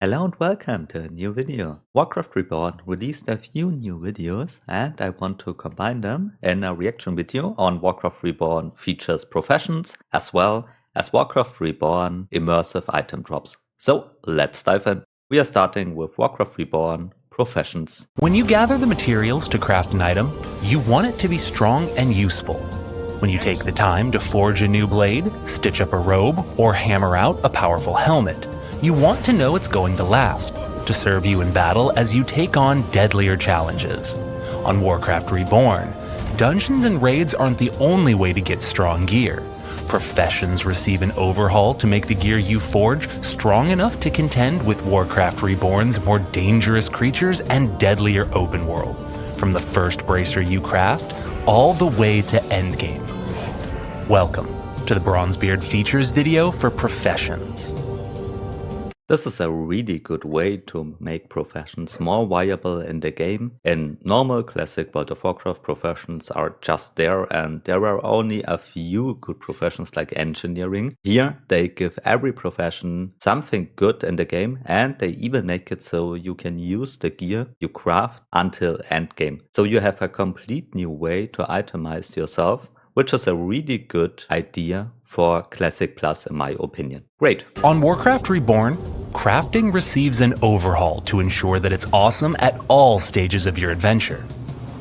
Hello and welcome to a new video. Warcraft Reborn released a few new videos and I want to combine them in a reaction video on Warcraft Reborn features professions as well as Warcraft Reborn Immersive Item Drops. So let's dive in. We are starting with Warcraft Reborn professions. When you gather the materials to craft an item, you want it to be strong and useful. When you take the time to forge a new blade, stitch up a robe, or hammer out a powerful helmet, you want to know it's going to last, to serve you in battle as you take on deadlier challenges. On Warcraft Reborn, dungeons and raids aren't the only way to get strong gear. Professions receive an overhaul to make the gear you forge strong enough to contend with Warcraft Reborn's more dangerous creatures and deadlier open world, from the first bracer you craft all the way to endgame. Welcome to the Bronzebeard Features video for professions. This is a really good way to make professions more viable in the game. In normal classic World of Warcraft, professions are just there and there are only a few good professions like engineering. Here they give every profession something good in the game and they even make it so you can use the gear you craft until endgame. So you have a complete new way to itemize yourself, which is a really good idea for Classic Plus in my opinion. Great. On Warcraft Reborn, crafting receives an overhaul to ensure that it's awesome at all stages of your adventure.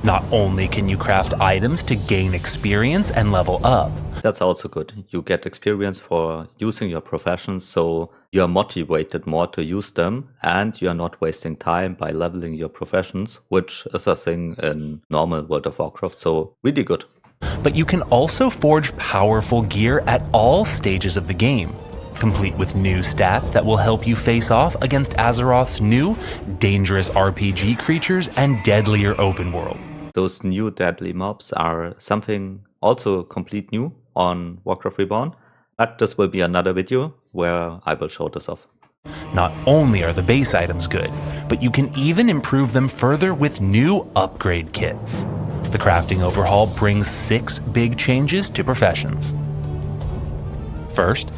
Not only can you craft items to gain experience and level up. That's also good. You get experience for using your professions, so you are motivated more to use them and you are not wasting time by leveling your professions, which is a thing in normal World of Warcraft, so really good. But you can also forge powerful gear at all stages of the game, complete with new stats that will help you face off against Azeroth's new, dangerous RPG creatures and deadlier open world. Those new deadly mobs are something also complete new on Warcraft Reborn, but this will be another video where I will show this off. Not only are the base items good, but you can even improve them further with new upgrade kits. The crafting overhaul brings 6 big changes to professions. First,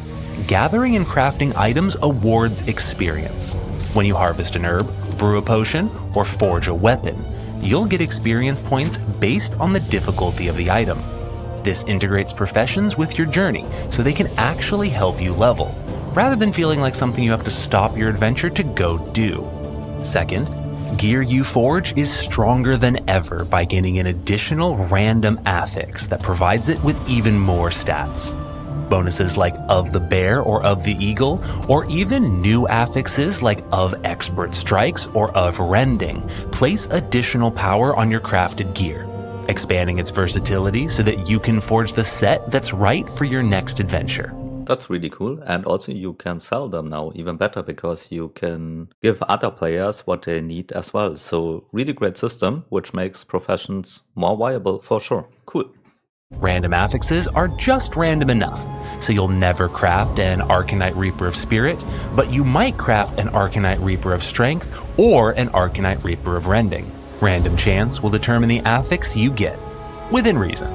gathering and crafting items awards experience. When you harvest an herb, brew a potion, or forge a weapon, you'll get experience points based on the difficulty of the item. This integrates professions with your journey so they can actually help you level, rather than feeling like something you have to stop your adventure to go do. Second, gear you forge is stronger than ever by gaining an additional random affix that provides it with even more stats. Bonuses like of the bear or of the eagle, or even new affixes like of expert strikes or of rending, place additional power on your crafted gear, expanding its versatility so that you can forge the set that's right for your next adventure. That's really cool, and also you can sell them now even better because you can give other players what they need as well. So really great system, which makes professions more viable for sure. Cool. Random affixes are just random enough, so you'll never craft an Arcanite Reaper of Spirit, but you might craft an Arcanite Reaper of Strength or an Arcanite Reaper of Rending. Random chance will determine the affix you get, within reason.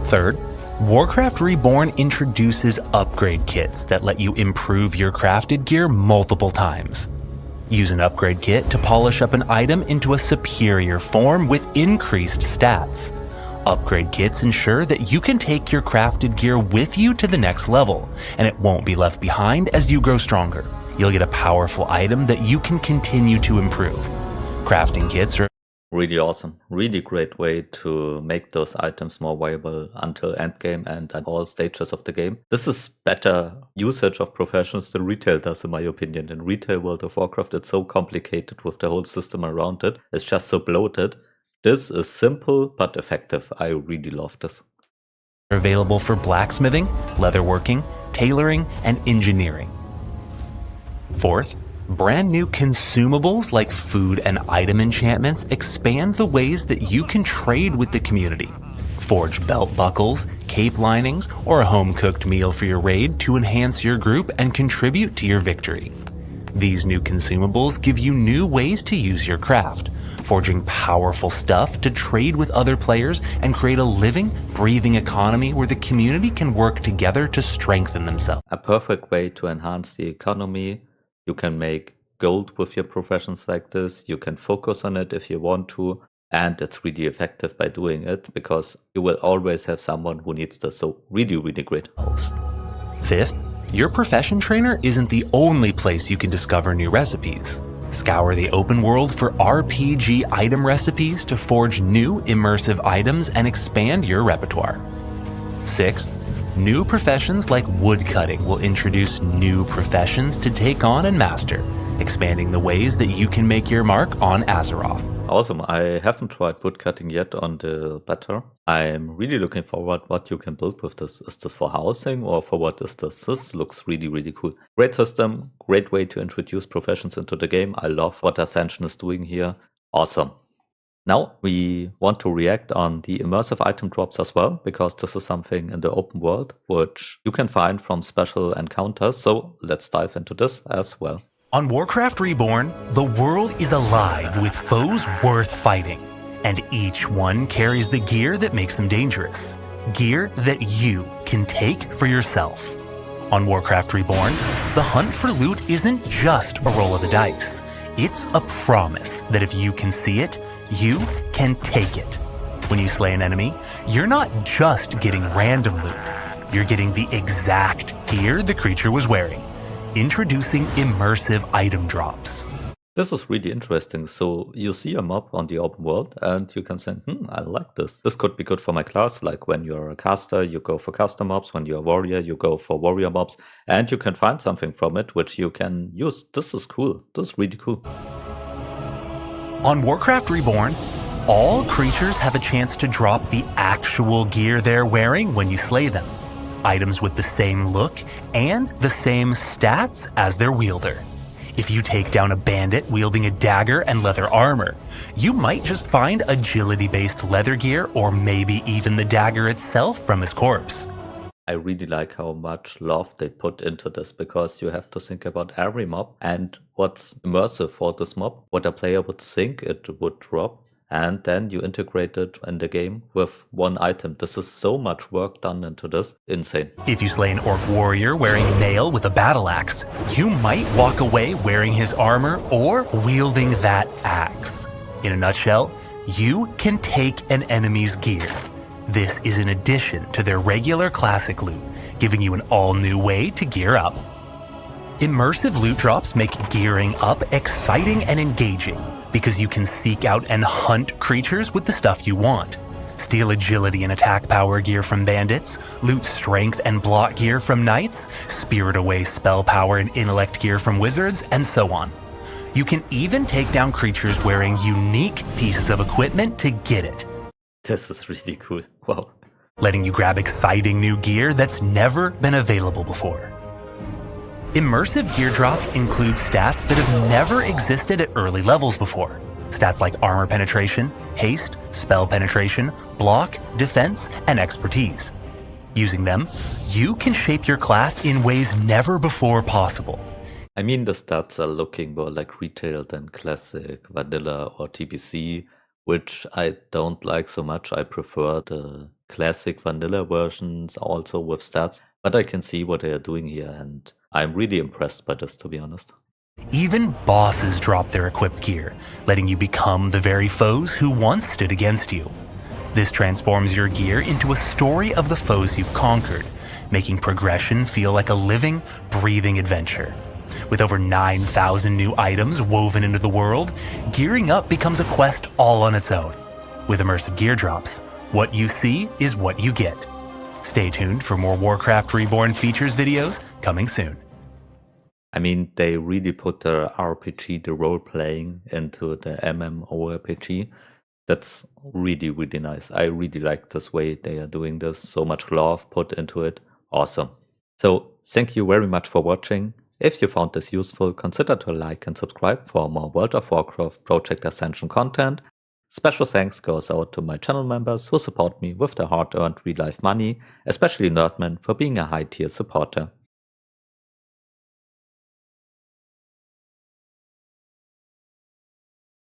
Third, Warcraft Reborn introduces upgrade kits that let you improve your crafted gear multiple times. Use an upgrade kit to polish up an item into a superior form with increased stats. Upgrade kits ensure that you can take your crafted gear with you to the next level, and it won't be left behind as you grow stronger. You'll get a powerful item that you can continue to improve. Crafting kits are really awesome. Really great way to make those items more viable until endgame and at all stages of the game. This is better usage of professions than retail does in my opinion. In retail World of Warcraft it's so complicated with the whole system around it. It's just so bloated. This is simple but effective. I really love this. Available for blacksmithing, leatherworking, tailoring, and engineering. Fourth, brand new consumables like food and item enchantments expand the ways that you can trade with the community. Forge belt buckles, cape linings, or a home-cooked meal for your raid to enhance your group and contribute to your victory. These new consumables give you new ways to use your craft, forging powerful stuff to trade with other players and create a living, breathing economy where the community can work together to strengthen themselves. A perfect way to enhance the economy. You can make gold with your professions like this. You can focus on it if you want to. And it's really effective by doing it because you will always have someone who needs this. So really, really great. Fifth, your profession trainer isn't the only place you can discover new recipes. Scour the open world for RPG item recipes to forge new immersive items and expand your repertoire. Sixth, new professions like woodcutting will introduce new professions to take on and master, expanding the ways that you can make your mark on Azeroth. Awesome. I haven't tried woodcutting yet on the beta. I'm really looking forward what you can build with this. Is this for housing or for what is this? This looks really, really cool. Great system, great way to introduce professions into the game. I love what Ascension is doing here. Awesome. Now we want to react on the immersive item drops as well, because this is something in the open world which you can find from special encounters. So let's dive into this as well. On Warcraft Reborn, the world is alive with foes worth fighting, and each one carries the gear that makes them dangerous. Gear that you can take for yourself. On Warcraft Reborn, the hunt for loot isn't just a roll of the dice. It's a promise that if you can see it, you can take it. When you slay an enemy, you're not just getting random loot. You're getting the exact gear the creature was wearing. Introducing Immersive Item Drops. This is really interesting. So you see a mob on the open world and you can say, I like this. This could be good for my class. Like when you're a caster, you go for caster mobs. When you're a warrior, you go for warrior mobs. And you can find something from it which you can use. This is cool. This is really cool. On Warcraft Reborn, all creatures have a chance to drop the actual gear they're wearing when you slay them. Items with the same look and the same stats as their wielder. If you take down a bandit wielding a dagger and leather armor, you might just find agility-based leather gear or maybe even the dagger itself from his corpse. I really like how much love they put into this, because you have to think about every mob and what's immersive for this mob, what a player would think it would drop. And then you integrate it in the game with one item. This is so much work done into this. Insane. If you slay an orc warrior wearing mail with a battle axe, you might walk away wearing his armor or wielding that axe. In a nutshell, you can take an enemy's gear. This is in addition to their regular classic loot, giving you an all-new way to gear up. Immersive loot drops make gearing up exciting and engaging, because you can seek out and hunt creatures with the stuff you want. Steal agility and attack power gear from bandits, loot strength and block gear from knights, spirit away spell power and intellect gear from wizards, and so on. You can even take down creatures wearing unique pieces of equipment to get it. This is really cool. Wow. Letting you grab exciting new gear that's never been available before. Immersive gear drops include stats that have never existed at early levels before. Stats like armor penetration, haste, spell penetration, block, defense, and expertise. Using them, you can shape your class in ways never before possible. I mean, the stats are looking more like retail than classic, vanilla, or TBC, which I don't like so much. I prefer the classic vanilla versions also with stats, but I can see what they are doing here, and I'm really impressed by this, to be honest. Even bosses drop their equipped gear, letting you become the very foes who once stood against you. This transforms your gear into a story of the foes you've conquered, making progression feel like a living, breathing adventure. With over 9,000 new items woven into the world, gearing up becomes a quest all on its own. With immersive gear drops, what you see is what you get. Stay tuned for more Warcraft Reborn features videos coming soon. I mean, they really put the RPG, the role-playing, into the MMORPG. That's really, really nice. I really like this way they are doing this. So much love put into it. Awesome. So, thank you very much for watching. If you found this useful, consider to like and subscribe for more World of Warcraft Project Ascension content. Special thanks goes out to my channel members who support me with their hard-earned real-life money, especially Nerdman for being a high-tier supporter.